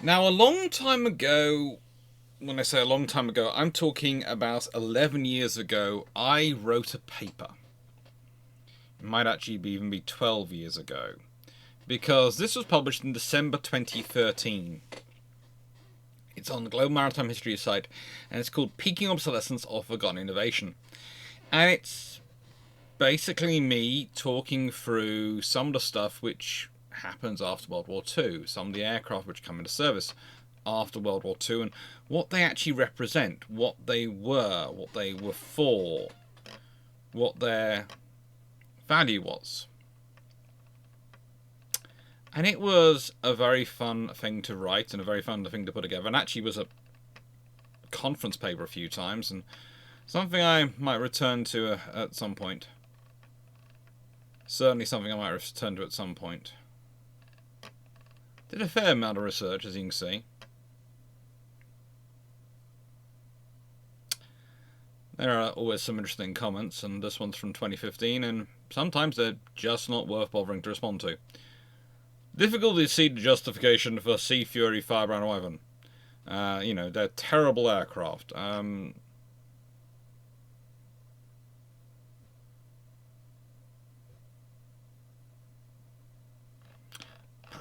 Now, a long time ago, when I say a long time ago, I'm talking about 11 years ago, I wrote a paper. It might actually even be 12 years ago. Because this was published in December 2013. It's on the Global Maritime History site, and it's called Peaking Obsolescence of Forgotten Innovation. And it's basically me talking through some of the stuff which happens after World War II, some of the aircraft which come into service after World War II, and what they actually represent, what they were for, what their value was. And it was a very fun thing to write and a very fun thing to put together, and actually was a conference paper a few times, and something I might return to at some point. Certainly something I might return to at some point. Did a fair amount of research, as you can see. There are always some interesting comments, and this one's from 2015, and sometimes they're just not worth bothering to respond to. Difficult to see the justification for Sea Fury Firebrand Wyvern. They're terrible aircraft.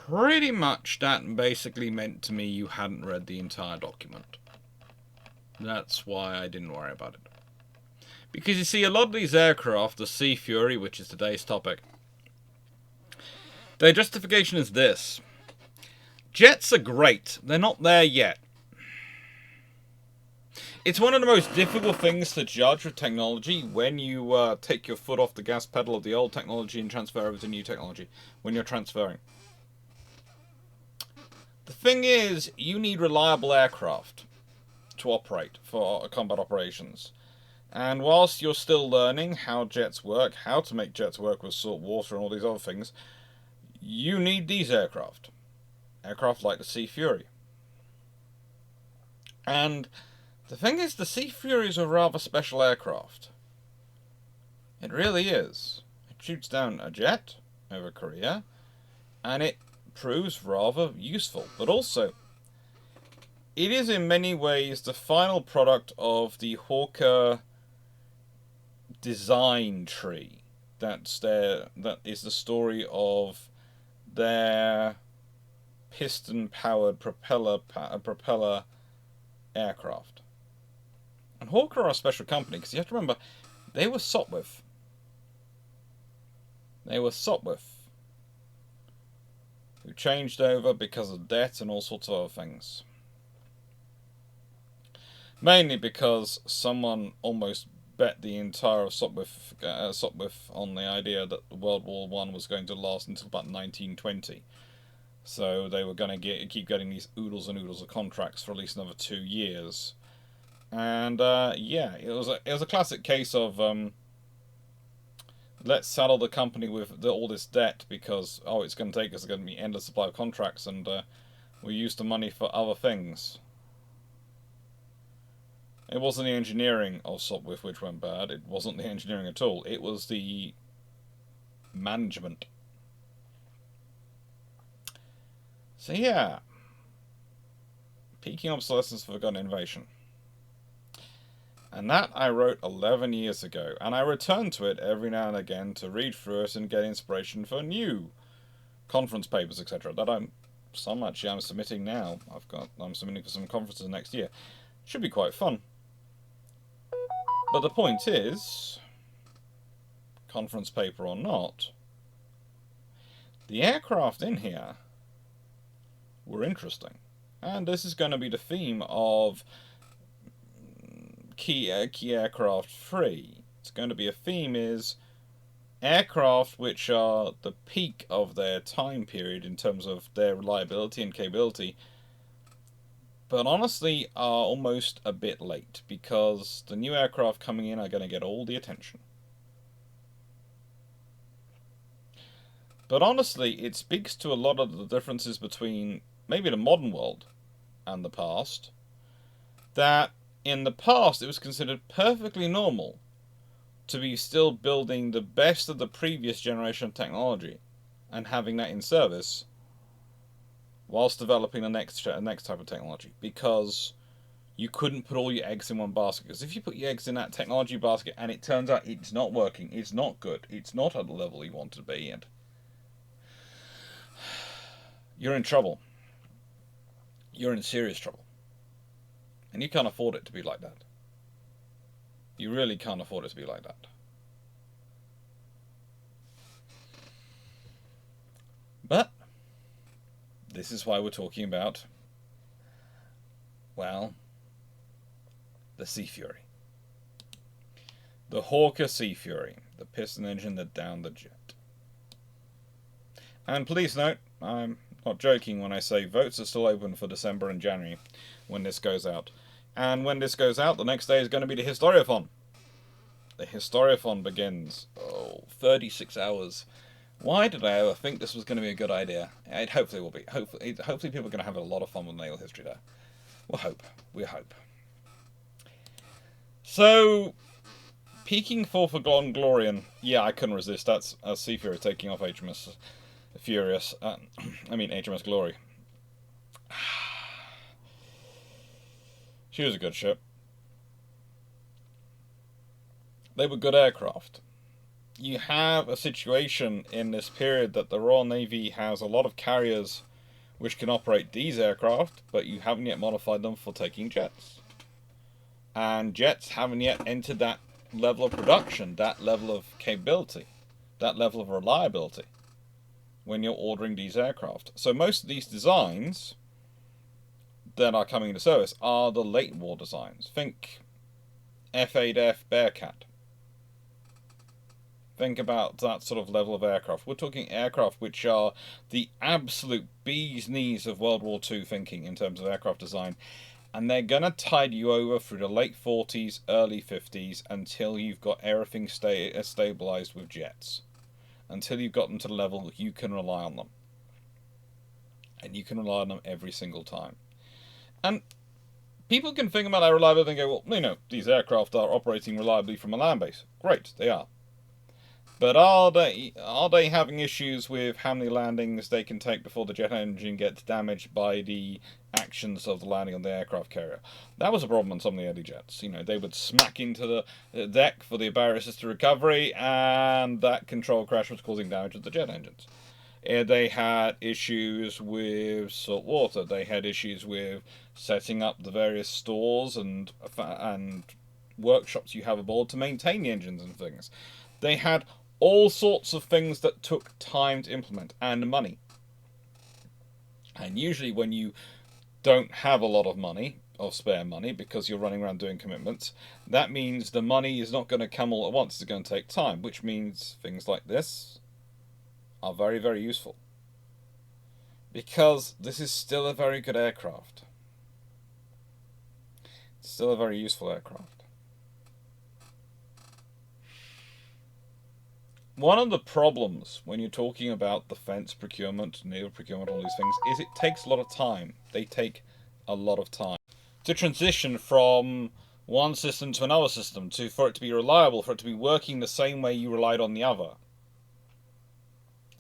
Pretty much that basically meant to me you hadn't read the entire document. That's why I didn't worry about it. Because you see, a lot of these aircraft, the Sea Fury, which is today's topic, their justification is this. Jets are great. They're not there yet. It's one of the most difficult things to judge with technology when you take your foot off the gas pedal of the old technology and transfer over to new technology. When you're transferring. The thing is, you need reliable aircraft to operate for combat operations. And whilst you're still learning how jets work, how to make jets work with salt water and all these other things, you need these aircraft. Aircraft like the Sea Fury. And the thing is, the Sea Fury is a rather special aircraft. It really is. It shoots down a jet over Korea, and it proves rather useful. But also, it is in many ways the final product of the Hawker design tree. That is the story of their piston-powered propeller aircraft. And Hawker are a special company because you have to remember they were Sopwith. Who changed over because of debt and all sorts of other things. Mainly because someone almost bet the entire Sopwith on the idea that World War I was going to last until about 1920. So they were going to keep getting these oodles and oodles of contracts for at least another 2 years. And it was a classic case of let's saddle the company with all this debt because it's going to take us an endless supply of contracts, and we use the money for other things. It wasn't the engineering of Sopwith which went bad. It wasn't the engineering at all. It was the management. So yeah, Peaking Obsolescence for Forgotten Innovation. And that I wrote 11 years ago, and I return to it every now and again to read through it and get inspiration for new conference papers, etc. That I'm submitting now. I'm submitting for some conferences next year. Should be quite fun. But the point is, conference paper or not, the aircraft in here were interesting. And this is going to be the theme of Key Aircraft 3. It's going to be a theme is aircraft which are the peak of their time period in terms of their reliability and capability, but honestly are almost a bit late because the new aircraft coming in are going to get all the attention. But honestly, it speaks to a lot of the differences between maybe the modern world and the past, that in the past it was considered perfectly normal to be still building the best of the previous generation of technology and having that in service whilst developing the next type of technology, because you couldn't put all your eggs in one basket. Because if you put your eggs in that technology basket and it turns out it's not working, it's not good, it's not at the level you want to be at, you're in trouble. You're in serious trouble. And you can't afford it to be like that. You really can't afford it to be like that. But this is why we're talking about, well, the Sea Fury. The Hawker Sea Fury, the piston engine that downed the jet. And please note, I'm not joking when I say votes are still open for December and January when this goes out. And when this goes out, the next day is going to be the Historiathon. The Historiathon begins. 36 hours. Why did I ever think this was going to be a good idea? It hopefully will be. Hopefully people are going to have a lot of fun with naval history there. We'll hope. We hope. So, peaking forth of glory, and yeah, I couldn't resist. That's a Sea Fury taking off HMS Furious. HMS Glory. She was a good ship. They were good aircraft. You have a situation in this period that the Royal Navy has a lot of carriers which can operate these aircraft, but you haven't yet modified them for taking jets. And jets haven't yet entered that level of production, that level of capability, that level of reliability when you're ordering these aircraft. So most of these designs that are coming into service are the late war designs. Think F-8F Bearcat. Think about that sort of level of aircraft. We're talking aircraft which are the absolute bee's knees of World War II thinking in terms of aircraft design. And they're going to tide you over through the late 40s, early 50s, until you've got everything stabilized with jets. Until you've got them to the level that you can rely on them. And you can rely on them every single time. And people can think about that reliability and go, well, these aircraft are operating reliably from a land base. Great, they are. But are they having issues with how many landings they can take before the jet engine gets damaged by the actions of the landing on the aircraft carrier? That was a problem on some of the early jets. They would smack into the deck for the barrier assisted recovery, and that control crash was causing damage to the jet engines. They had issues with salt water. They had issues with setting up the various stores and workshops you have aboard to maintain the engines and things. They had all sorts of things that took time to implement, and money. And usually when you don't have a lot of money, of spare money, because you're running around doing commitments, that means the money is not going to come all at once. It's going to take time, which means things like this are very, very useful. Because this is still a very good aircraft. It's still a very useful aircraft. One of the problems when you're talking about defense procurement, naval procurement, all these things, is it takes a lot of time. They take a lot of time to transition from one system to another system, for it to be reliable, for it to be working the same way you relied on the other.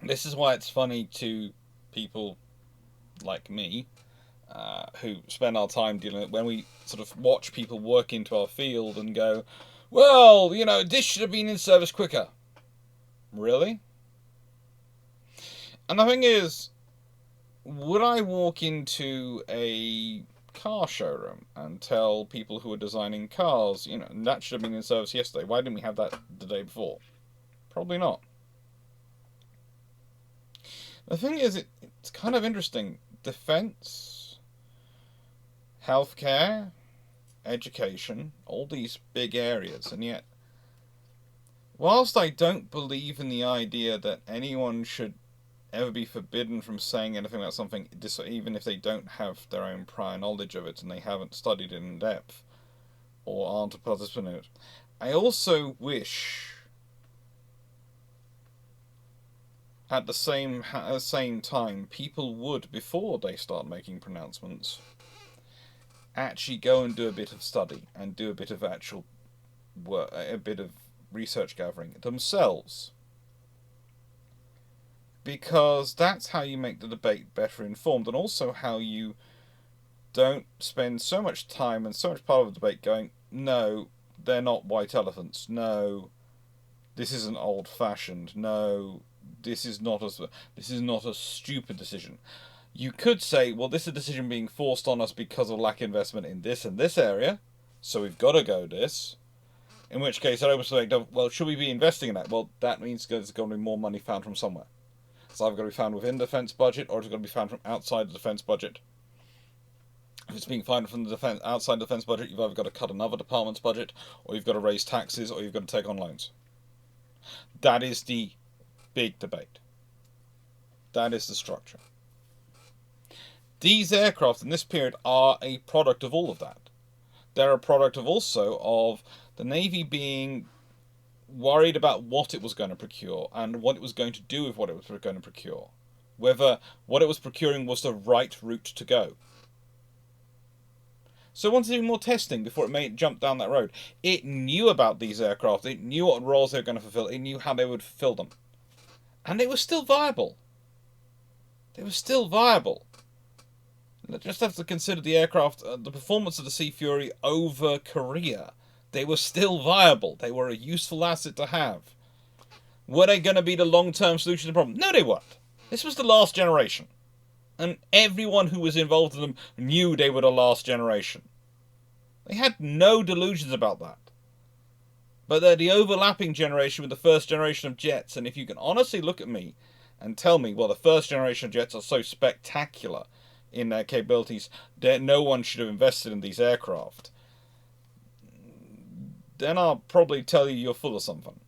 This is why it's funny to people like me, who spend our time dealing with, when we sort of watch people work into our field and go, well, this should have been in service quicker. Really? And the thing is, would I walk into a car showroom and tell people who are designing cars, that should have been in service yesterday, why didn't we have that the day before? Probably not. The thing is, it's kind of interesting. Defense, healthcare, education, all these big areas, and yet, whilst I don't believe in the idea that anyone should ever be forbidden from saying anything about something, even if they don't have their own prior knowledge of it and they haven't studied it in depth or aren't a participant in it, I also wish at the same time people would, before they start making pronouncements, actually go and do a bit of study and do a bit of actual work, a bit of research gathering themselves. because that's how you make the debate better informed, and also how you don't spend so much time and so much part of the debate going, no, they're not white elephants. No, this isn't old fashioned. No, this is not a stupid decision. You could say, well, this is a decision being forced on us because of lack of investment in this and this area, so we've got to go this. In which case, I always think, well, should we be investing in that? Well, that means there's going to be more money found from somewhere. It's either going to be found within the defence budget, or it's going to be found from outside the defence budget. If it's being found from the outside the defence budget, you've either got to cut another department's budget, or you've got to raise taxes, or you've got to take on loans. That is the big debate. That is the structure. These aircraft in this period are a product of all of that. They're a product of also of the Navy being worried about what it was going to procure and what it was going to do with what it was going to procure. Whether what it was procuring was the right route to go. So it wanted to do more testing before it made jump down that road. It knew about these aircraft. It knew what roles they were going to fulfill. It knew how they would fulfill them. And they were still viable. They were still viable. You just have to consider the aircraft, the performance of the Sea Fury over Korea. They were still viable. They were a useful asset to have. Were they going to be the long-term solution to the problem? No, they weren't. This was the last generation. And everyone who was involved in them knew they were the last generation. They had no delusions about that. But they're the overlapping generation with the first generation of jets. And if you can honestly look at me and tell me, well, the first generation of jets are so spectacular in their capabilities that no one should have invested in these aircraft, then I'll probably tell you you're full of something.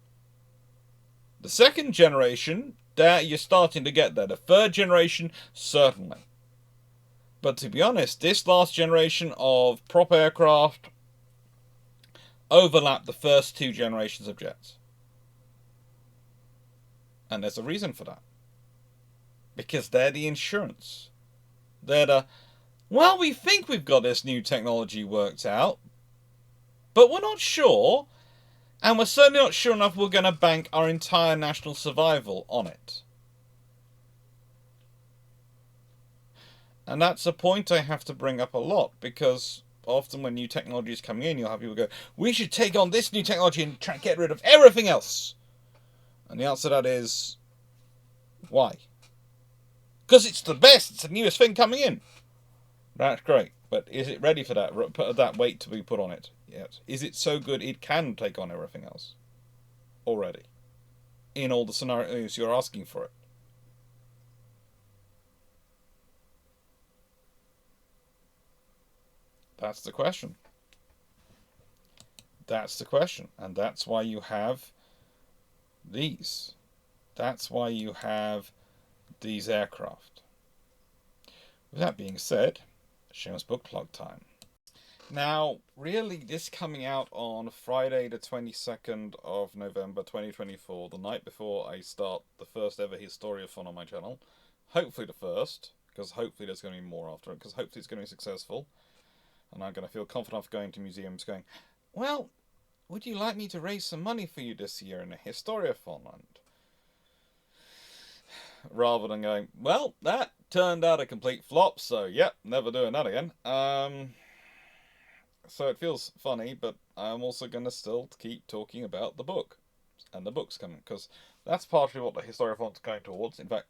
The second generation, there you're starting to get there. The third generation, certainly. But to be honest, this last generation of prop aircraft overlapped the first two generations of jets. And there's a reason for that. Because they're the insurance. They're the, well, we think we've got this new technology worked out, but we're not sure, and we're certainly not sure enough we're going to bank our entire national survival on it. And that's a point I have to bring up a lot, because often when new technology is coming in, you'll have people go, we should take on this new technology and try and get rid of everything else. And the answer to that is, why? Because it's the best, it's the newest thing coming in. That's great, but is it ready for that weight to be put on it yet? Is it so good it can take on everything else already? In all the scenarios you're asking for it. That's the question. That's the question. And that's why you have these. That's why you have these aircraft. With that being said, Shameless book plug time. Now, really, this coming out on Friday the 22nd of November 2024, the night before I start the first ever Historiathon on my channel. Hopefully the first, because hopefully there's going to be more after it, because hopefully it's going to be successful. And I'm going to feel confident enough going to museums going, well, would you like me to raise some money for you this year in a Historiathon? And rather than going, well, that turned out a complete flop, so yep, never doing that again. So it feels funny, but I'm also going to still keep talking about the book and the books coming, because that's partially what the Historiathon's going towards. In fact,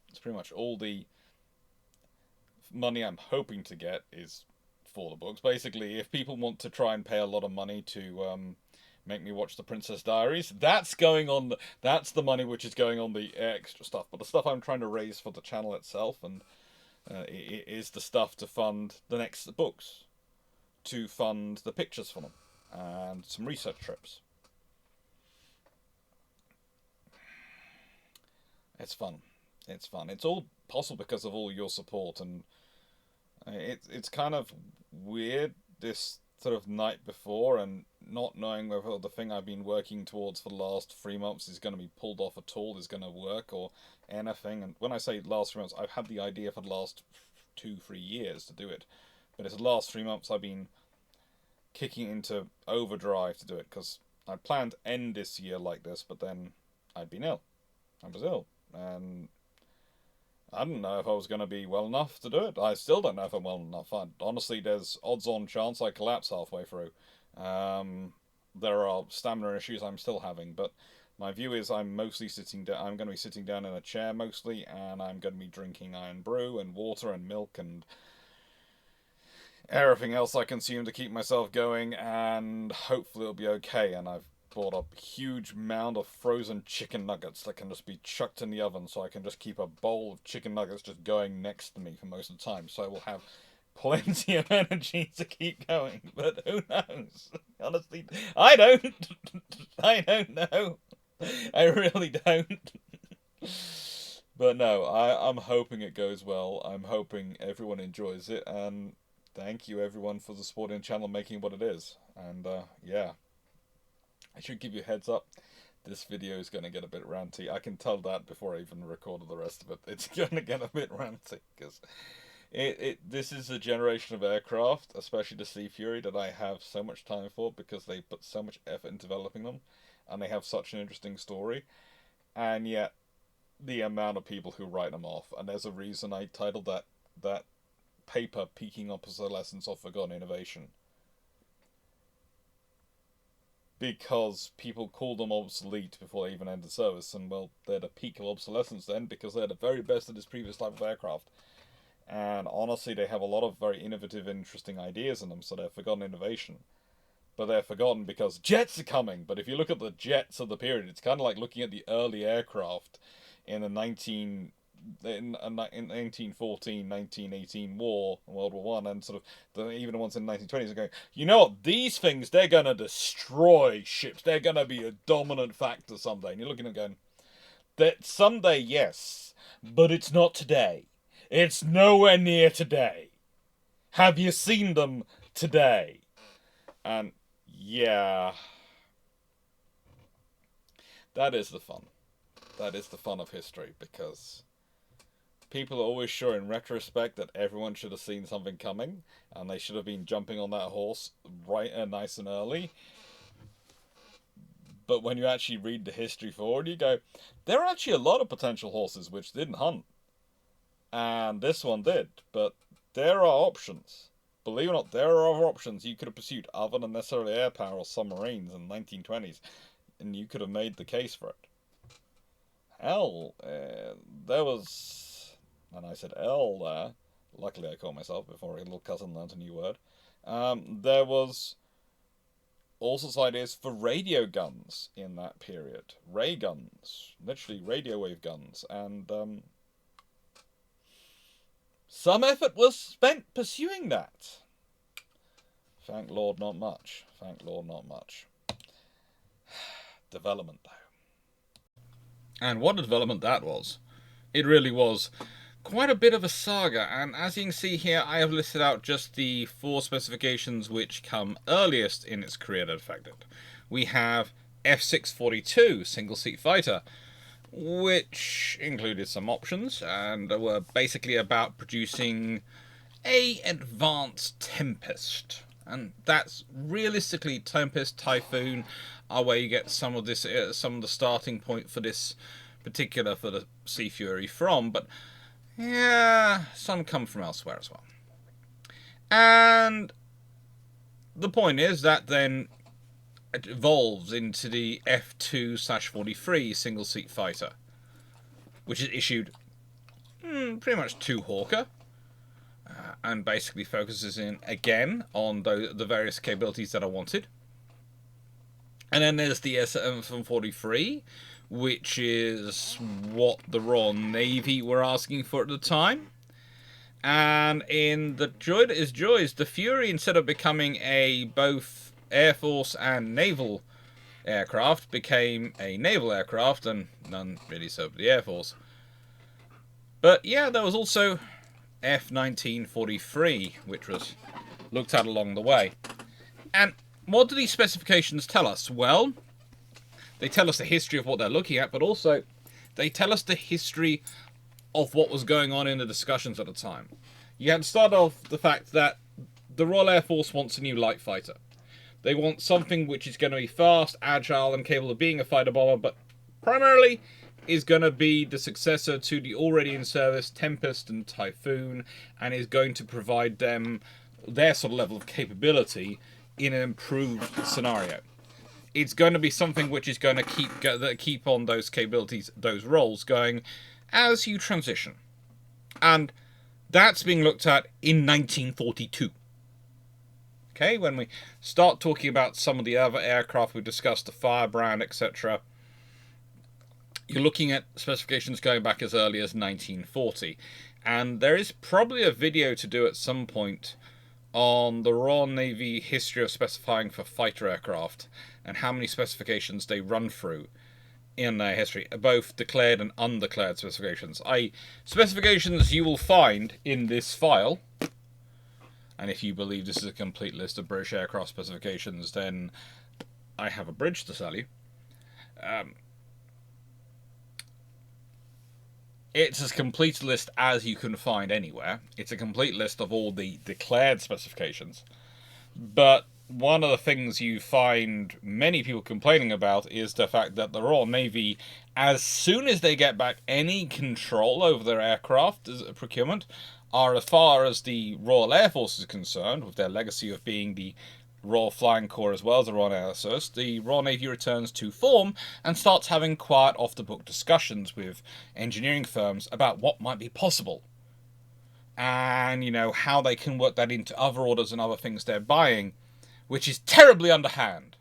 it's pretty much all the money I'm hoping to get is for the books. Basically, if people want to try and pay a lot of money to make me watch The Princess Diaries, that's going on. That's the money which is going on the extra stuff. But the stuff I'm trying to raise for the channel itself and is the stuff to fund the next books, to fund the pictures for them, and some research trips. It's fun. It's fun. It's all possible because of all your support, and it's kind of weird this sort of night before and not knowing whether the thing I've been working towards for the last 3 months is going to be pulled off at all, is going to work or anything. And when I say last 3 months, I've had the idea for the last 2-3 years to do it, but it's the last 3 months I've been kicking into overdrive to do it, because I planned to end this year like this, but then I'd been ill. I was ill, and I didn't know if I was going to be well enough to do it. I still don't know if I'm well enough. Honestly, there's odds-on chance I collapse halfway through. Um, there are stamina issues I'm still having, but my view is I'm mostly sitting down. I'm going to be sitting down in a chair mostly, and I'm going to be drinking iron brew and water and milk and everything else I consume to keep myself going, and hopefully it'll be okay. And I've bought a huge mound of frozen chicken nuggets that can just be chucked in the oven, so I can just keep a bowl of chicken nuggets just going next to me for most of the time, so I will have plenty of energy to keep going. But who knows? Honestly, I don't. I don't know. I really don't. But no, I'm hoping it goes well. I'm hoping everyone enjoys it, and thank you everyone for the supporting the channel, making what it is. And yeah, I should give you a heads up. This video is going to get a bit ranty. I can tell that before I even recorded the rest of it. It's going to get a bit ranty because this is a generation of aircraft, especially the Sea Fury, that I have so much time for because they put so much effort in developing them, and they have such an interesting story. And yet, the amount of people who write them off, and there's a reason I titled that paper "Peaking Obsolescence of Forgotten Innovation," because people called them obsolete before they even entered service, and well, they're the peak of obsolescence then, because they're the very best of this previous type of aircraft. And honestly, they have a lot of very innovative, interesting ideas in them, so they're forgotten innovation. But they're forgotten because jets are coming. But if you look at the jets of the period, it's kind of like looking at the early aircraft in the 1914, 1918 war, World War One, and sort of even the ones in the 1920s are going, you know what, these things, they're going to destroy ships. They're going to be a dominant factor someday. And you're looking at them going, that someday, yes, but it's not today. It's nowhere near today. Have you seen them today? And yeah, that is the fun. That is the fun of history, because people are always sure in retrospect that everyone should have seen something coming, and they should have been jumping on that horse right and nice and early. But when you actually read the history forward, you go, there are actually a lot of potential horses which didn't hunt. And this one did, but there are options. Believe it or not, there are other options you could have pursued other than necessarily air power or submarines in the 1920s, and you could have made the case for it. Hell, there was, and I said L there, luckily I caught myself before a little cousin learned a new word. There was all sorts of ideas for radio guns in that period. Ray guns, literally radio wave guns, and some effort was spent pursuing that. Thank Lord, not much. Thank Lord, not much. Development, though. And what a development that was. It really was quite a bit of a saga, and as you can see here, I have listed out just the 4 specifications which come earliest in its career that affected. We have F642 single-seat fighter, which included some options and were basically about producing a advanced Tempest. And that's realistically Tempest, Typhoon are where you get some of this, some of the starting point for this particular, for the Sea Fury from. But yeah, some come from elsewhere as well. And the point is that then it evolves into the F2/43 single-seat fighter, which is issued pretty much to Hawker, and basically focuses in again on the various capabilities that are wanted. And then there's the S743, which is what the Royal Navy were asking for at the time. And in the joy that is joys, the Fury, instead of becoming a both Air Force and naval aircraft, became a naval aircraft, and none really served the Air Force. But yeah, there was also F1943, which was looked at along the way. And what do these specifications tell us? Well, they tell us the history of what they're looking at, but also they tell us the history of what was going on in the discussions at the time. You had to start off the fact that the Royal Air Force wants a new light fighter. They want something which is going to be fast, agile, and capable of being a fighter bomber, but primarily is going to be the successor to the already in service Tempest and Typhoon, and is going to provide them their sort of level of capability in an improved scenario. It's going to be something which is going to keep on those capabilities, those roles going as you transition. And that's being looked at in 1942. Okay, when we start talking about some of the other aircraft we discussed, the Firebrand, etc., you're looking at specifications going back as early as 1940. And there is probably a video to do at some point on the Royal Navy history of specifying for fighter aircraft and how many specifications they run through in their history, both declared and undeclared specifications. Specifications you will find in this file, and if you believe this is a complete list of British aircraft specifications, then I have a bridge to sell you. It's as complete a list as you can find anywhere. It's a complete list of all the declared specifications. But one of the things you find many people complaining about is the fact that the Royal Navy, as soon as they get back any control over their aircraft procurement, are, as far as the Royal Air Force is concerned, with their legacy of being the Royal Flying Corps as well as the Royal Air Service, the Royal Navy returns to form and starts having quiet, off-the-book discussions with engineering firms about what might be possible. And, how they can work that into other orders and other things they're buying, which is terribly underhand.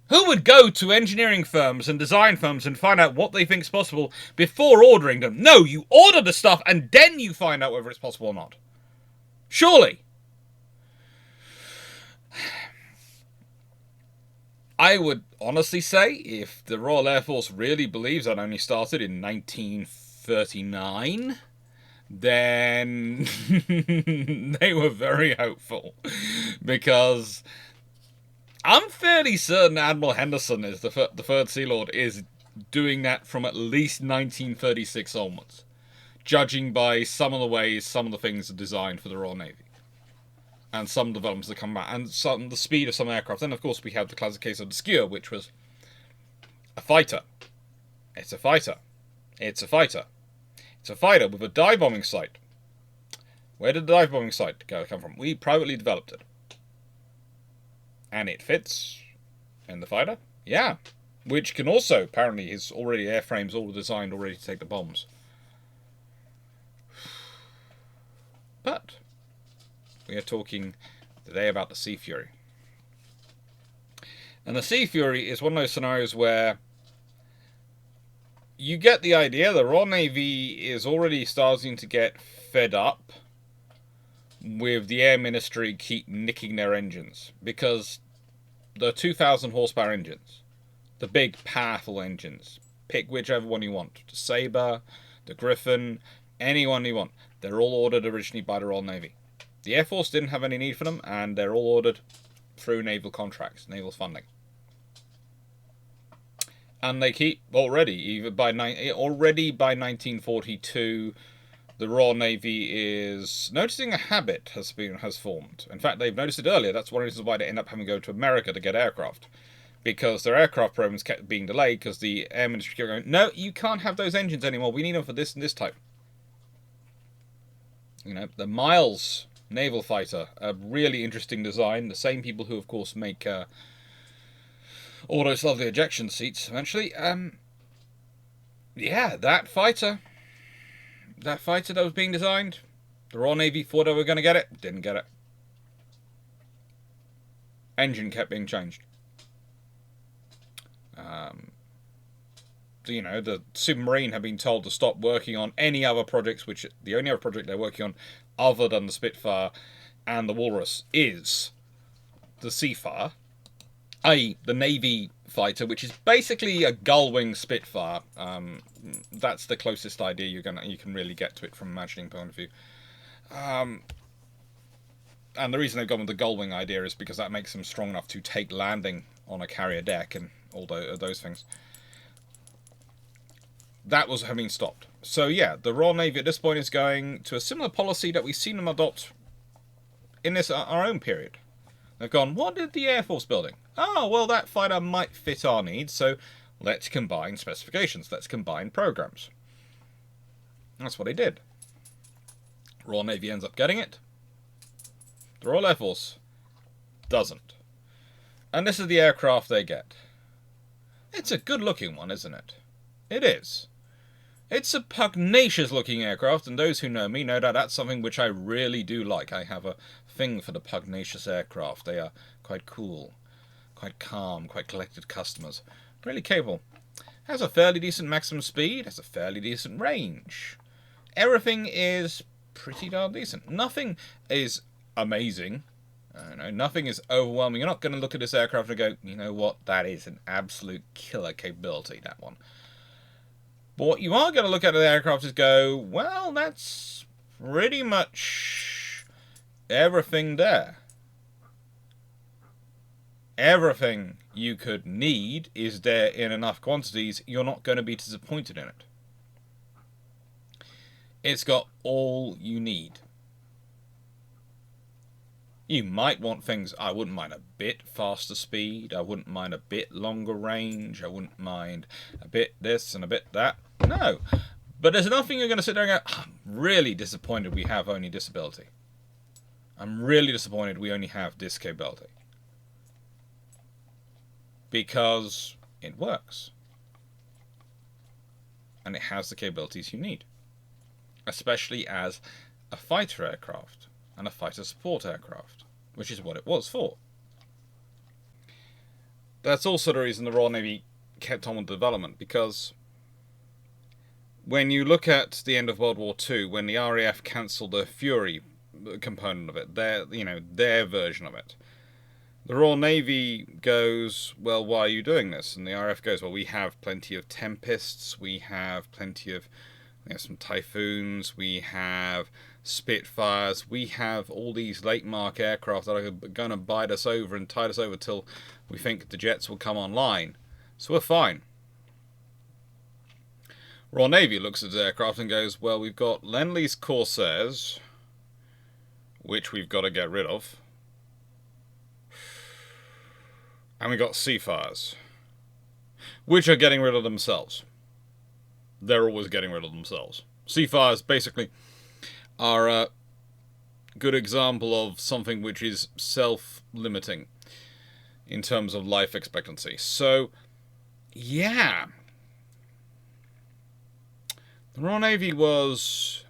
Who would go to engineering firms and design firms and find out what they think is possible before ordering them? No, you order the stuff and then you find out whether it's possible or not. Surely. I would honestly say, if the Royal Air Force really believes that only started in 1939, then they were very hopeful. Because I'm fairly certain Admiral Henderson, is the Third Sea Lord, is doing that from at least 1936 onwards, judging by some of the ways some of the things are designed for the Royal Navy. And some developments that come back, and the speed of some aircraft. Then, of course, we have the classic case of the Skua, which was a fighter. It's a fighter. It's a fighter. It's a fighter with a dive bombing sight. Where did the dive bombing sight come from? We privately developed it. And it fits in the fighter? Yeah. Which can also, apparently, is already airframes all designed already to take the bombs. But we are talking today about the Sea Fury. And the Sea Fury is one of those scenarios where you get the idea the Royal Navy is already starting to get fed up with the Air Ministry keep nicking their engines. Because the 2,000 horsepower engines, the big powerful engines, pick whichever one you want. The Sabre, the Griffin, any one you want. They're all ordered originally by the Royal Navy. The Air Force didn't have any need for them, and they're all ordered through naval contracts, naval funding. And they keep already by 1942, the Royal Navy is noticing a habit has formed. In fact, they've noticed it earlier. That's one of the reasons why they end up having to go to America to get aircraft, because their aircraft programs kept being delayed because the Air Ministry kept going, no, you can't have those engines anymore. We need them for this and this type. The Miles naval fighter, a really interesting design. The same people who, of course, make all those lovely ejection seats eventually. Yeah, that fighter that was being designed, the Royal Navy thought they were going to get it, didn't get it. Engine kept being changed. The submarine had been told to stop working on any other projects, which the only other project they're working on other than the Spitfire and the Walrus is the Seafire, i.e. the Navy fighter, which is basically a gull-wing Spitfire. That's the closest idea you can really get to it from an imagining point of view. And the reason they've gone with the gull-wing idea is because that makes them strong enough to take landing on a carrier deck and all those things. That was having stopped. So yeah, the Royal Navy at this point is going to a similar policy that we've seen them adopt in our own period. They've gone, what did the Air Force building? Oh, well, that fighter might fit our needs, so Let's combine specifications. Let's combine programs. That's what he did. Royal Navy ends up getting it. The Royal Air Force doesn't. And this is the aircraft they get. It's a good looking one, isn't it? It is. It's a pugnacious looking aircraft, and those who know me know that that's something which I really do like. I have a thing for the pugnacious aircraft. They are quite cool, quite calm, quite collected customers. Really capable. Has a fairly decent maximum speed, has a fairly decent range. Everything is pretty darn decent. Nothing is amazing. Nothing is overwhelming. You're not going to look at this aircraft and go, you know what, that is an absolute killer capability, that one. But what you are going to look at the aircraft is go, well, that's pretty much everything there. Everything you could need is there in enough quantities. You're not going to be disappointed in it. It's got all you need. You might want things, I wouldn't mind a bit faster speed, I wouldn't mind a bit longer range, I wouldn't mind a bit this and a bit that. No. But there's nothing you're going to sit there and go, I'm really disappointed we have only this ability. I'm really disappointed we only have this capability. Because it works. And it has the capabilities you need. Especially as a fighter aircraft and a fighter support aircraft, which is what it was for. That's also the reason the Royal Navy kept on with development, because when you look at the end of World War II, when the RAF cancelled the Fury component of it, their version of it, the Royal Navy goes, well, why are you doing this? And the RAF goes, well, we have plenty of Tempests, we have plenty of some Typhoons, we have Spitfires, we have all these late mark aircraft that are going to bite us over and tide us over till we think the jets will come online. So we're fine. Royal Navy looks at the aircraft and goes, well, we've got Lend-Lease Corsairs, which we've got to get rid of. And we've got Seafires, which are getting rid of themselves. They're always getting rid of themselves. Seafires basically are a good example of something which is self-limiting in terms of life expectancy. So, yeah. The Royal Navy was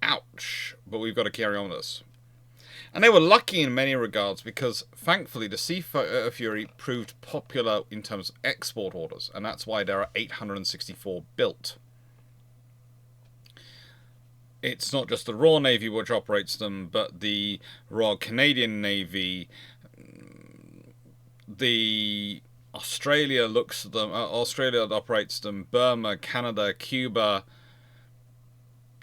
ouch, but we've got to carry on with this. And they were lucky in many regards because, thankfully, the Sea Fury proved popular in terms of export orders, and that's why there are 864 built. It's not just the Royal Navy which operates them, but the Royal Canadian Navy, the Australia looks at them, Australia operates them, Burma, Canada, Cuba,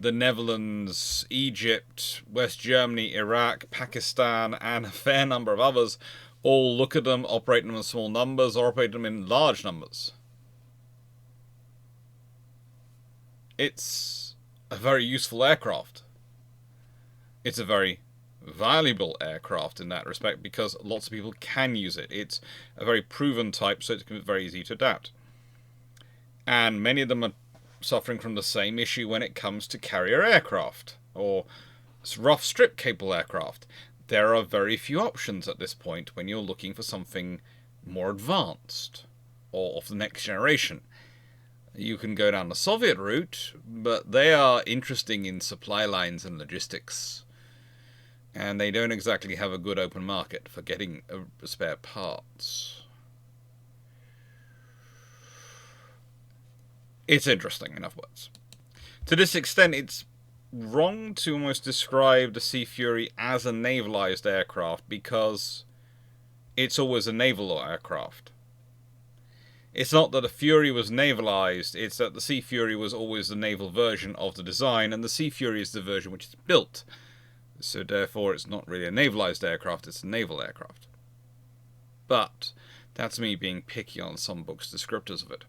the Netherlands, Egypt, West Germany, Iraq, Pakistan, and a fair number of others all look at them, operate them in small numbers, or operate them in large numbers. It's a very useful aircraft. It's a very valuable aircraft in that respect because lots of people can use it. It's a very proven type, so it's very easy to adapt. And many of them are suffering from the same issue when it comes to carrier aircraft or rough strip capable aircraft. There are very few options at this point when you're looking for something more advanced or of the next generation. You can go down the Soviet route, but they are interesting in supply lines and logistics, and they don't exactly have a good open market for getting spare parts. It's interesting, in other words. To this extent, it's wrong to almost describe the Sea Fury as a navalized aircraft because it's always a naval aircraft. It's not that the Fury was navalized, it's that the Sea Fury was always the naval version of the design, and the Sea Fury is the version which is built. So therefore, it's not really a navalized aircraft, it's a naval aircraft. But that's me being picky on some books' descriptors of it.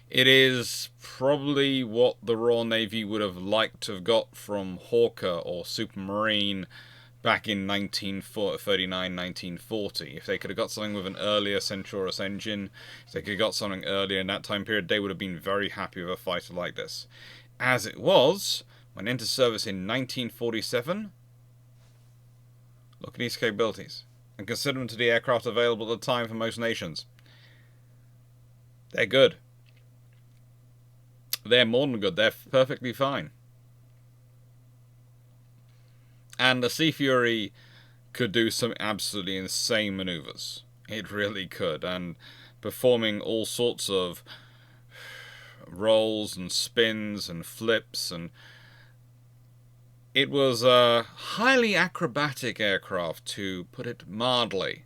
It is probably what the Royal Navy would have liked to have got from Hawker or Supermarine back in 1939, 1940. If they could have got something with an earlier Centaurus engine, if they could have got something earlier in that time period, they would have been very happy with a fighter like this. As it was, when entered service in 1947, look at these capabilities, and consider them to the aircraft available at the time for most nations. They're good. They're more than good. They're perfectly fine. And the Sea Fury could do some absolutely insane maneuvers. It really could. And performing all sorts of rolls and spins and flips. And it was a highly acrobatic aircraft, to put it mildly.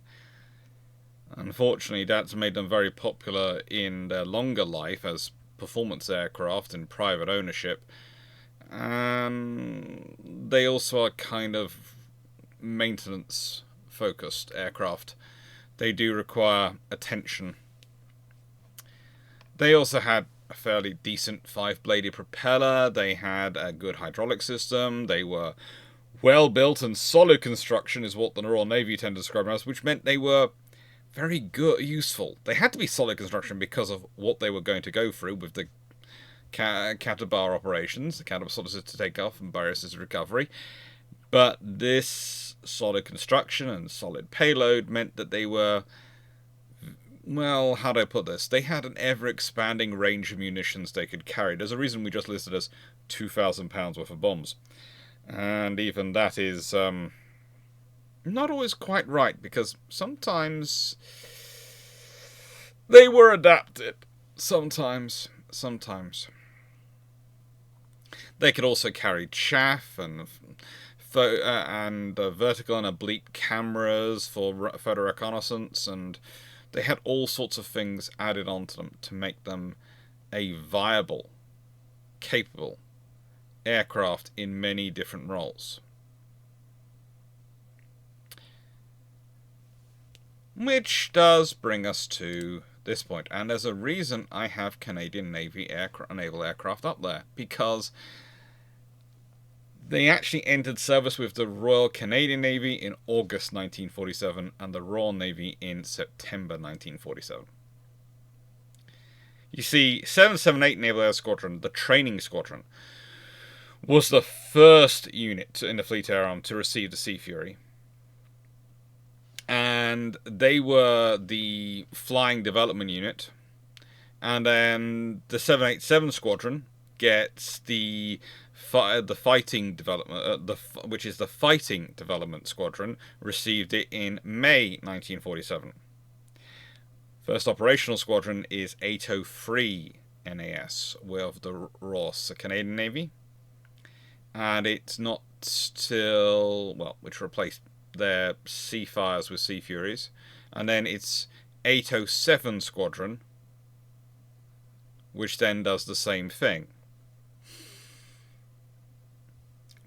Unfortunately, that's made them very popular in their longer life as performance aircraft in private ownership. And they also are kind of maintenance focused aircraft. They do require attention. They also had a fairly decent 5-bladed propeller. They had a good hydraulic system. They were well built, and solid construction is what the Royal Navy tend to describe them as, which meant they were very good, useful. They had to be solid construction because of what they were going to go through with the catabar operations, the catabar to take off and bar assisted recovery. But this solid construction and solid payload meant that they were, well, how do I put this? They had an ever-expanding range of munitions they could carry. There's a reason we just listed as 2,000 pounds worth of bombs. And even that is not always quite right, because sometimes they were adapted. Sometimes. They could also carry chaff and vertical and oblique cameras for photo reconnaissance, and they had all sorts of things added onto them to make them a viable, capable aircraft in many different roles. Which does bring us to this point, and there's a reason I have Canadian Navy naval aircraft up there, because they actually entered service with the Royal Canadian Navy in August 1947 and the Royal Navy in September 1947. You see, 778 Naval Air Squadron, the training squadron, was the first unit in the Fleet Air Arm to receive the Sea Fury. And they were the flying development unit. And then the 787 Squadron gets the fighting development, which is the fighting development squadron, received it in May 1947. First operational squadron is 803 NAS with the Ross Canadian Navy, and it's not till, well, which replaced their Seafires with Sea Furies, and then it's 807 Squadron, which then does the same thing.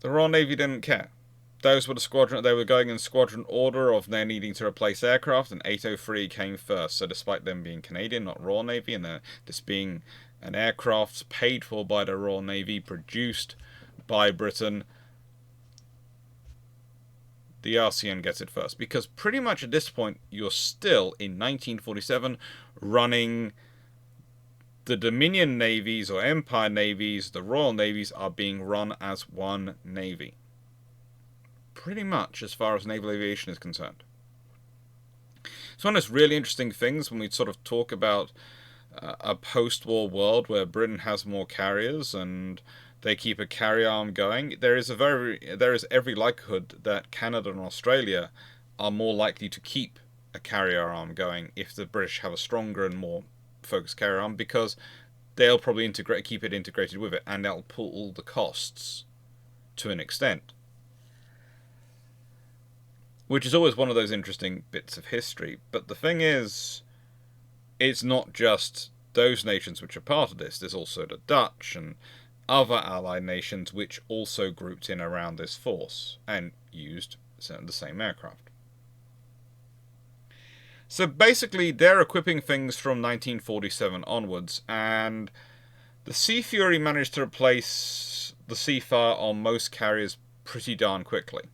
The Royal Navy didn't care. Those were the squadron. They were going in squadron order of their needing to replace aircraft, and 803 came first. So despite them being Canadian, not Royal Navy, and this being an aircraft paid for by the Royal Navy, produced by Britain, the RCN gets it first. Because pretty much at this point, you're still, in 1947, running the Dominion navies or Empire navies, the Royal Navies are being run as one navy. Pretty much as far as naval aviation is concerned. It's one of those really interesting things when we sort of talk about a post-war world where Britain has more carriers and they keep a carrier arm going. There is every likelihood that Canada and Australia are more likely to keep a carrier arm going if the British have a stronger and more focused carrier arm, because they'll probably keep it integrated with it, and they'll pull all the costs to an extent. Which is always one of those interesting bits of history. But the thing is, it's not just those nations which are part of this. There's also the Dutch and other allied nations which also grouped in around this force and used the same aircraft. So basically, they're equipping things from 1947 onwards, and the Sea Fury managed to replace the Seafire on most carriers pretty darn quickly.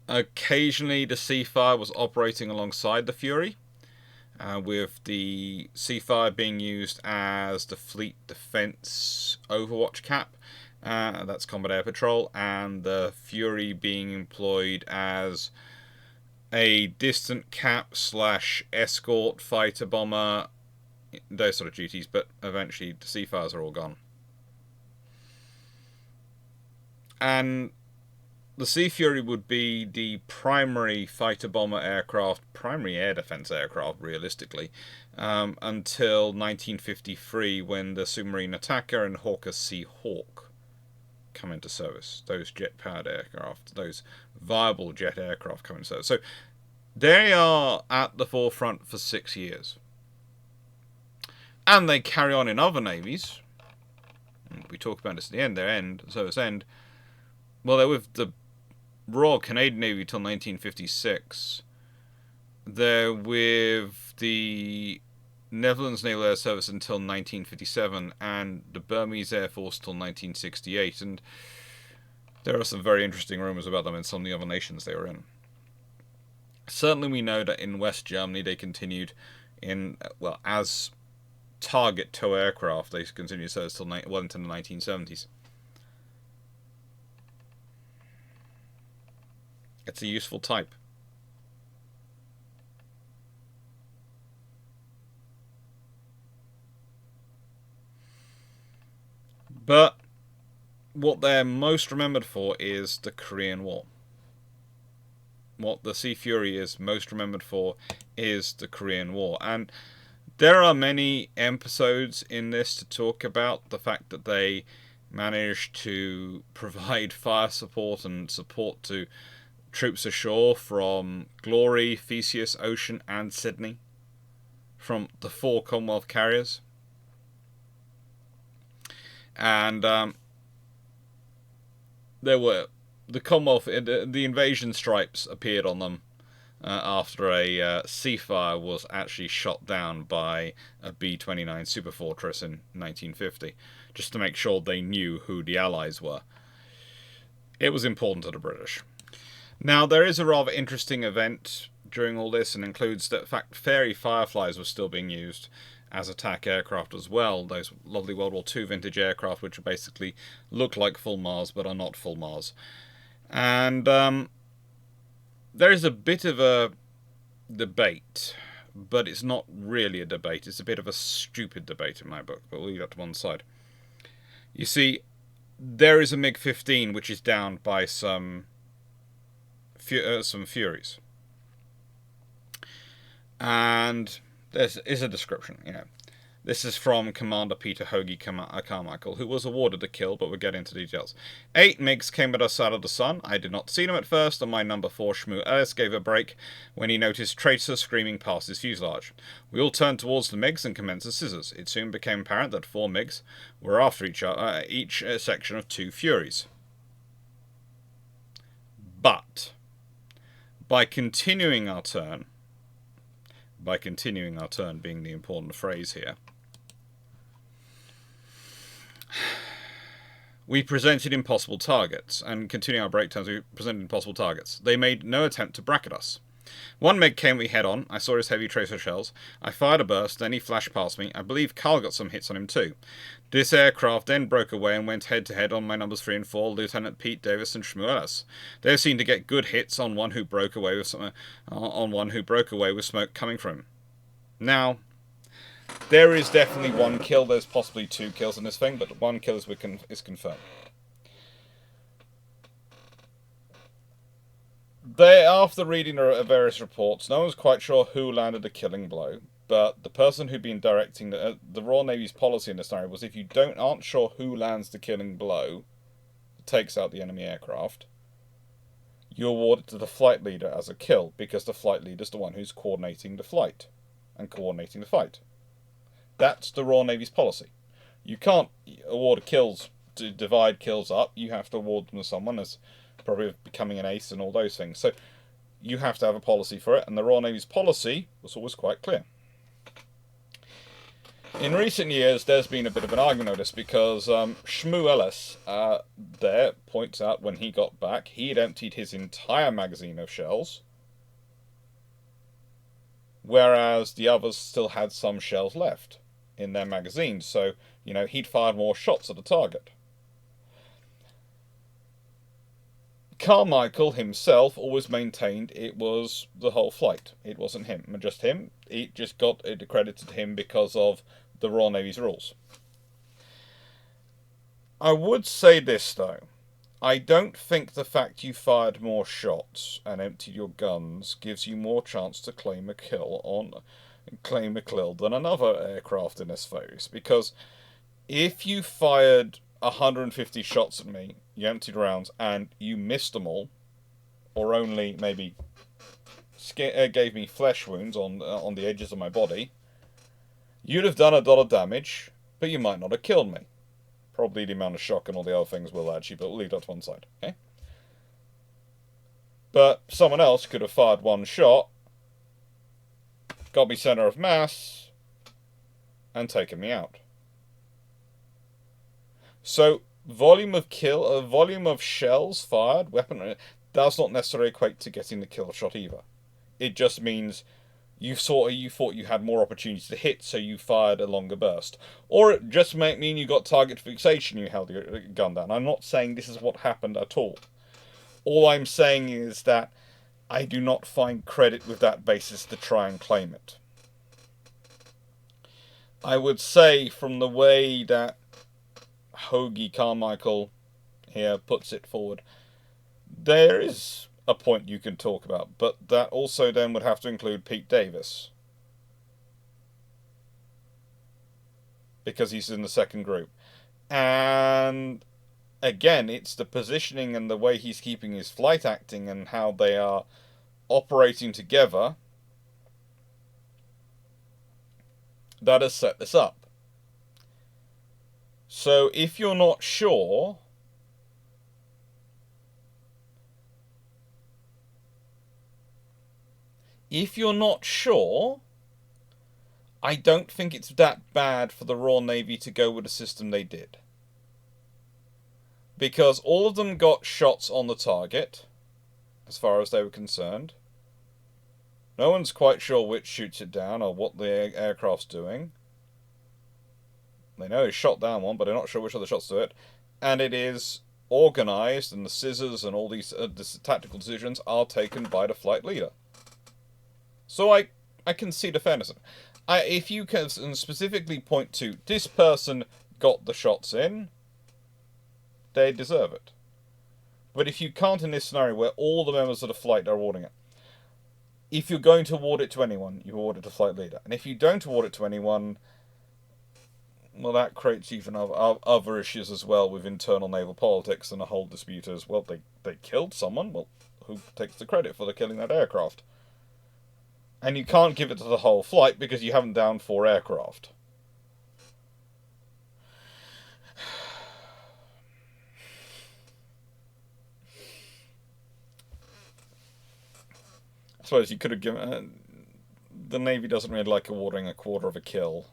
Occasionally, the Seafire was operating alongside the Fury, with the Seafire being used as the fleet defense overwatch cap. That's combat air patrol, and the Fury being employed as a distant cap slash escort fighter bomber, those sort of duties. But eventually, the Seafires are all gone, and the Sea Fury would be the primary fighter bomber aircraft, primary air defense aircraft, realistically, until 1953, when the Submarine Attacker and Hawker Sea Hawk come into service. Those jet-powered aircraft, those viable jet aircraft come into service. So they are at the forefront for 6 years. And they carry on in other navies. We talk about this at the end, their end, service end. Well, they're with the Royal Canadian Navy till 1956. They're with the Netherlands Naval Air Service until 1957, and the Burmese Air Force till 1968. And there are some very interesting rumours about them in some of the other nations they were in. Certainly, we know that in West Germany they continued in, well, as target tow aircraft. They continued service till well into the 1970s. It's a useful type. But what they're most remembered for is the Korean War. What the Sea Fury is most remembered for is the Korean War. And there are many episodes in this to talk about the fact that they managed to provide fire support and support to troops ashore from Glory, Theseus, Ocean, and Sydney, from the 4 Commonwealth carriers. And there were the Commonwealth, the invasion stripes appeared on them after a Seafire was actually shot down by a B-29 Super Fortress in 1950, just to make sure they knew who the Allies were. It was important to the British. Now, there is a rather interesting event during all this, and includes that, in fact, Fairey Fireflies were still being used as attack aircraft as well. Those lovely World War II vintage aircraft, which basically look like full Mars but are not full Mars. And there is a bit of a debate, but it's not really a debate. It's a bit of a stupid debate in my book, but we'll leave that to one side. You see, there is a MiG-15 which is downed by some Furies. And there is a description, This is from Commander Peter Hoagie Carmichael, who was awarded the kill, but we'll get into details. 8 MiGs came at us out of the sun. I did not see them at first, and my number 4 Shmoo Ellis gave a break when he noticed Tracer screaming past his fuselage. We all turned towards the MiGs and commenced the scissors. It soon became apparent that 4 MiGs were after each section of 2 Furies. But by continuing our turn being the important phrase here, we presented impossible targets, and continuing our breakdowns, we presented impossible targets. They made no attempt to bracket us. 1 MiG came me head on. I saw his heavy tracer shells. I fired a burst, then he flashed past me. I believe Carl got some hits on him too. This aircraft then broke away and went head to head on my numbers 3 and 4, Lieutenant Pete Davis and Shmoo Ellis. They seemed to get good hits on one who broke away with smoke coming from him. Now, there is definitely 1 kill. There's possibly 2 kills in this thing, but 1 kill is confirmed. After reading various reports, no one was quite sure who landed the killing blow, but the person who'd been directing the Royal Navy's policy in this scenario was, if you aren't sure who lands the killing blow, takes out the enemy aircraft, you award it to the flight leader as a kill, because the flight leader is the one who's coordinating the flight and coordinating the fight. That's the Royal Navy's policy. You can't award kills to divide kills up. You have to award them to someone as probably becoming an ace and all those things. So you have to have a policy for it, and the Royal Navy's policy was always quite clear. In recent years, there's been a bit of an argument over this because Shmoo Ellis there points out when he got back, he had emptied his entire magazine of shells, whereas the others still had some shells left in their magazines. So, he'd fired more shots at the target. Carmichael himself always maintained it was the whole flight. It wasn't him, just him. It just got it accredited to him because of the Royal Navy's rules. I would say this, though. I don't think the fact you fired more shots and emptied your guns gives you more chance to claim a kill than another aircraft in this phase. Because if you fired 150 shots at me, you emptied rounds, and you missed them all, or only maybe gave me flesh wounds on the edges of my body, you'd have done a lot of damage, but you might not have killed me. Probably the amount of shock and all the other things will actually, but we'll leave that to one side, okay? But someone else could have fired one shot, got me center of mass, and taken me out. So volume of shells fired, weapon, does not necessarily equate to getting the kill shot either. It just means you thought you had more opportunities to hit, so you fired a longer burst. Or it just might mean you got target fixation, you held your gun down. I'm not saying this is what happened at all. All I'm saying is that I do not find credit with that basis to try and claim it. I would say from the way that Hoagie Carmichael here puts it forward, there is a point you can talk about, but that also then would have to include Pete Davis, because he's in the second group. And again, it's the positioning and the way he's keeping his flight acting and how they are operating together that has set this up. So if you're not sure, I don't think it's that bad for the Royal Navy to go with the system they did. Because all of them got shots on the target, as far as they were concerned. No one's quite sure which shoots it down or what the aircraft's doing. They know he shot down one, but they're not sure which other shots do it. And it is organised, and the scissors and all these tactical decisions are taken by the flight leader. So I can see the fairness of it. If you can specifically point to this person got the shots in, they deserve it. But if you can't in this scenario where all the members of the flight are awarding it, if you're going to award it to anyone, you award it to flight leader. And if you don't award it to anyone, well, that creates even other issues as well with internal naval politics and a whole dispute as well. They killed someone, well, who takes the credit for the killing that aircraft? And you can't give it to the whole flight because you haven't downed 4 aircraft. I suppose you could have given... the Navy doesn't really like awarding a quarter of a kill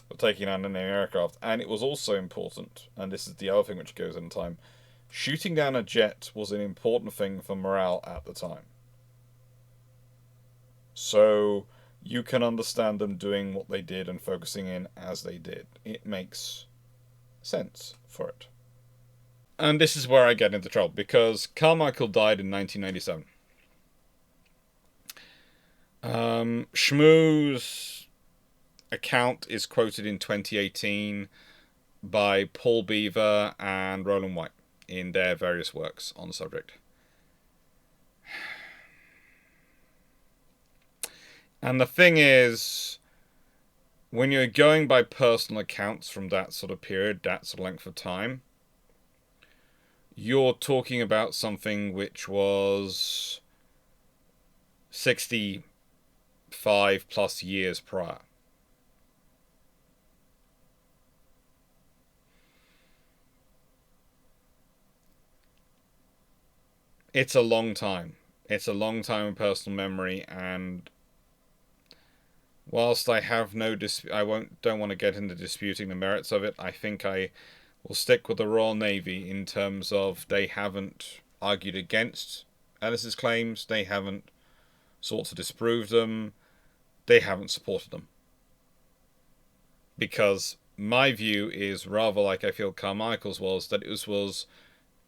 for taking down an aircraft. And it was also important, and this is the other thing which goes in time, shooting down a jet was an important thing for morale at the time. So you can understand them doing what they did and focusing in as they did. It makes sense for it. And this is where I get into trouble, because Carmichael died in 1997. Shmoo's account is quoted in 2018 by Paul Beaver and Roland White in their various works on the subject. And the thing is, when you're going by personal accounts from that sort of period, that sort of length of time, you're talking about something which was 65 plus years prior. It's a long time. It's a long time in personal memory, and Whilst I have no don't want to get into disputing the merits of it. I think I will stick with the Royal Navy in terms of they haven't argued against Ellis's claims, they haven't sought to disprove them, they haven't supported them. Because my view is rather like I feel Carmichael's was, that it was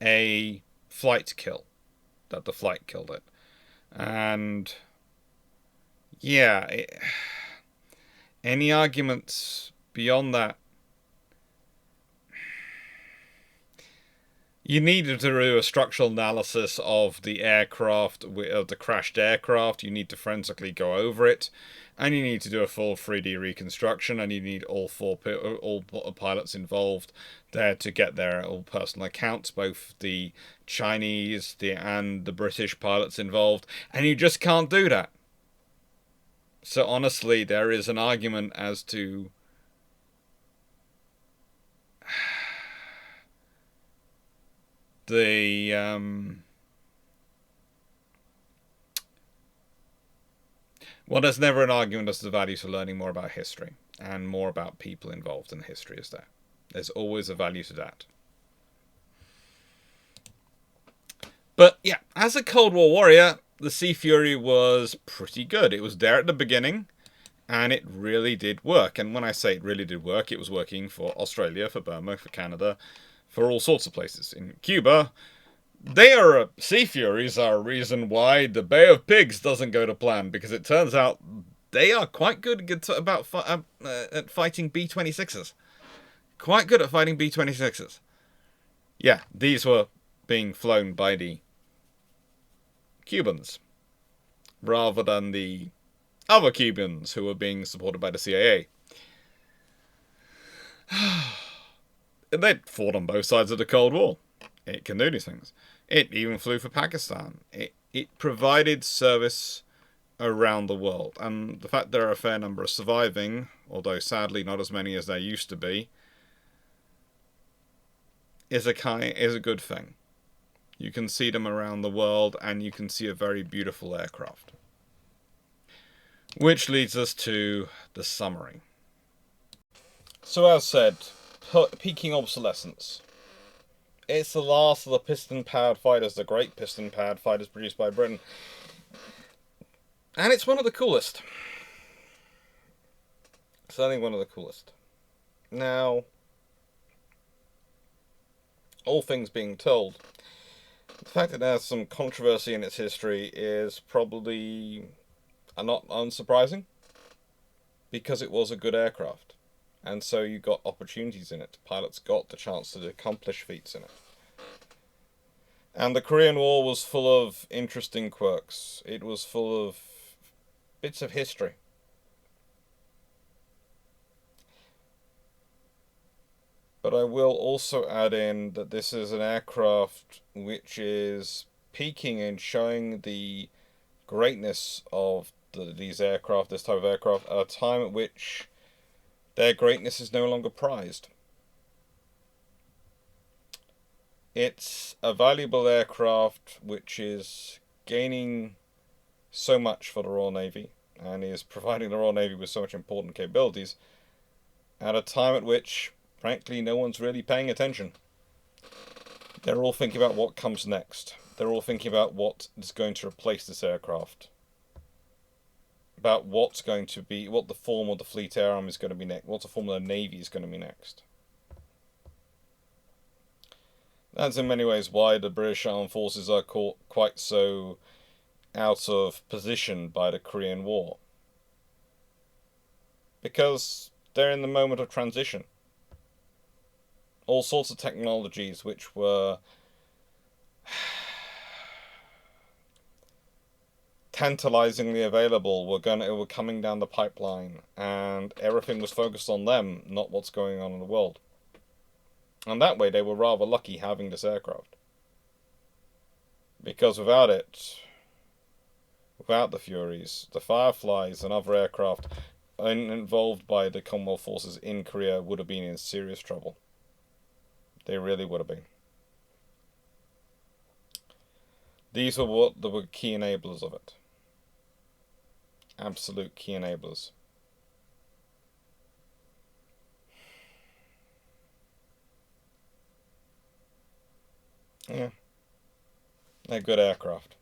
a flight kill, that the flight killed it. And yeah, any arguments beyond that, you need to do a structural analysis of the aircraft, of the crashed aircraft. You need to forensically go over it, and you need to do a full 3D reconstruction, and you need all pilots involved there to get their all personal accounts, both the Chinese and the British pilots involved, and you just can't do that. So honestly, there is an argument as to the well, there's never an argument as to the value to learning more about history and more about people involved in history, is there? There's always a value to that. But yeah, as a Cold War warrior, the Sea Fury was pretty good. It was there at the beginning, and it really did work. And when I say it really did work, it was working for Australia, for Burma, for Canada, for all sorts of places. In Cuba, Sea Furies are a reason why the Bay of Pigs doesn't go to plan, because it turns out they are quite good at fighting B-26s. Quite good at fighting B-26s. Yeah, these were being flown by the Cubans, rather than the other Cubans who were being supported by the CIA. They fought on both sides of the Cold War. It can do these things. It even flew for Pakistan. It provided service around the world. And the fact there are a fair number of surviving, although sadly not as many as there used to be, is a good thing. You can see them around the world, and you can see a very beautiful aircraft. Which leads us to the summary. So as said, peaking obsolescence. It's the last of the piston-powered fighters, the great piston-powered fighters produced by Britain. And it's one of the coolest. Certainly one of the coolest. Now, all things being told, the fact that it has some controversy in its history is probably not unsurprising, because it was a good aircraft. And so you got opportunities in it. Pilots got the chance to accomplish feats in it. And the Korean War was full of interesting quirks. It was full of bits of history. But I will also add in that this is an aircraft which is peaking and showing the greatness of these aircraft, this type of aircraft, at a time at which their greatness is no longer prized. It's a valuable aircraft which is gaining so much for the Royal Navy, and is providing the Royal Navy with so much important capabilities at a time at which, frankly, no one's really paying attention. They're all thinking about what comes next. They're all thinking about what is going to replace this aircraft. About what's going to be, what the form of the Fleet Air Arm is going to be next, what the form of the Navy is going to be next. That's in many ways why the British Armed Forces are caught quite so out of position by the Korean War. Because they're in the moment of transition. All sorts of technologies which were tantalizingly available were coming down the pipeline, and everything was focused on them, not what's going on in the world. And that way they were rather lucky having this aircraft. Because without it, without the Furies, the Fireflies and other aircraft involved by the Commonwealth forces in Korea would have been in serious trouble. They really would have been. These were key enablers of it. Absolute key enablers. Yeah, they're good aircraft.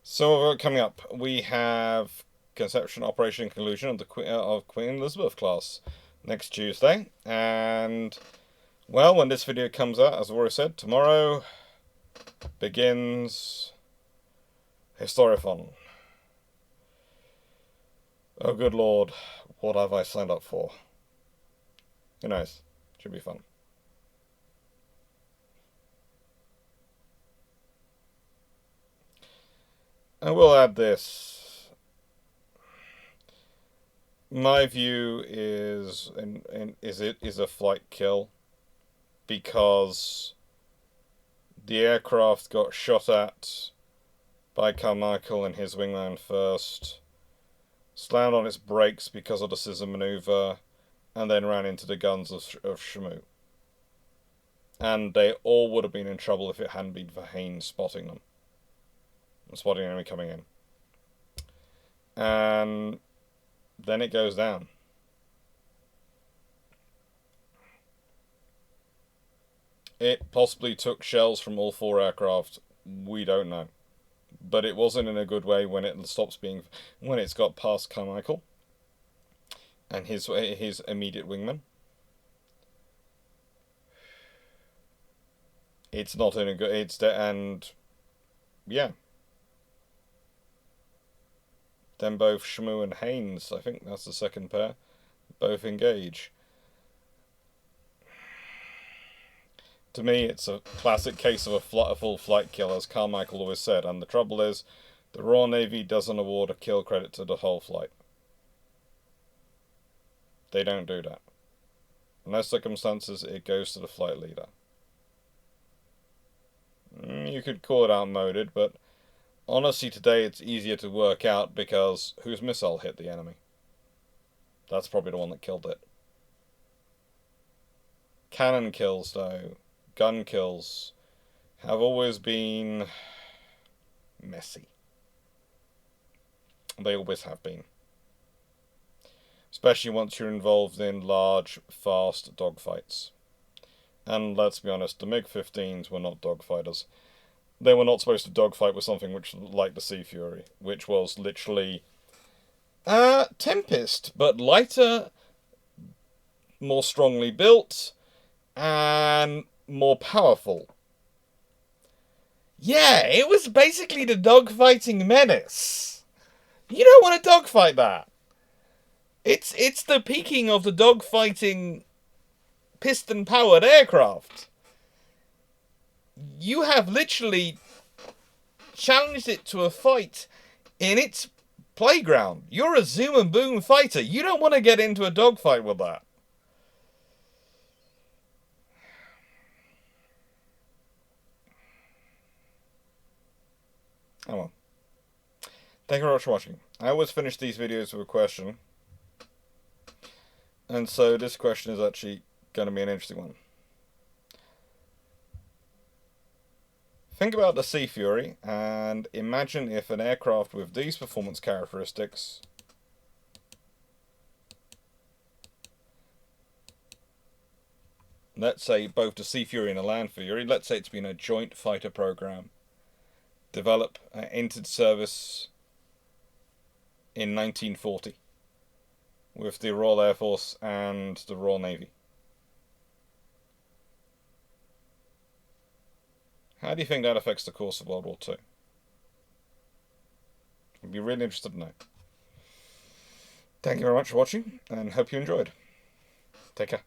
So coming up, we have conception, operation, conclusion of the Queen Elizabeth class next Tuesday, and well, when this video comes out, as I've already said, tomorrow begins Historiathon. Oh, good lord, what have I signed up for? Who knows? Should be fun. I will add this. My view is, it is a flight kill because the aircraft got shot at by Carmichael and his wingman first, slammed on its brakes because of the scissor maneuver, and then ran into the guns of Shamu. And they all would have been in trouble if it hadn't been for Haynes spotting them. And spotting the enemy coming in. And then it goes down. It possibly took shells from all four aircraft. We don't know. But it wasn't in a good way when it stops being... when it's got past Carmichael and his immediate wingman. It's not in a good... and... yeah. Then both Shamu and Haynes, I think that's the second pair, both engage. To me, it's a classic case of a full flight kill, as Carmichael always said, and the trouble is, the Royal Navy doesn't award a kill credit to the whole flight. They don't do that. In those circumstances, it goes to the flight leader. You could call it outmoded, but honestly today it's easier to work out because whose missile hit the enemy? That's probably the one that killed it. Cannon kills, though, gun kills, have always been messy. They always have been. Especially once you're involved in large, fast dogfights. And let's be honest, the MiG-15s were not dogfighters. They were not supposed to dogfight with something which, like the Sea Fury, which was literally Tempest, but lighter, more strongly built, and more powerful. Yeah, it was basically the dogfighting menace. You don't want to dogfight that. It's the peaking of the dogfighting piston-powered aircraft. You have literally challenged it to a fight in its playground. You're a zoom and boom fighter. You don't want to get into a dogfight with that. Oh well. Thank you very much for watching. I always finish these videos with a question. And so this question is actually going to be an interesting one. Think about the Sea Fury and imagine if an aircraft with these performance characteristics let's say both the Sea Fury and the Land Fury, let's say it's been a joint fighter program, developed, entered service in 1940 with the Royal Air Force and the Royal Navy. How do you think that affects the course of World War II? I'd be really interested to know. Thank you very much for watching, and hope you enjoyed. Take care.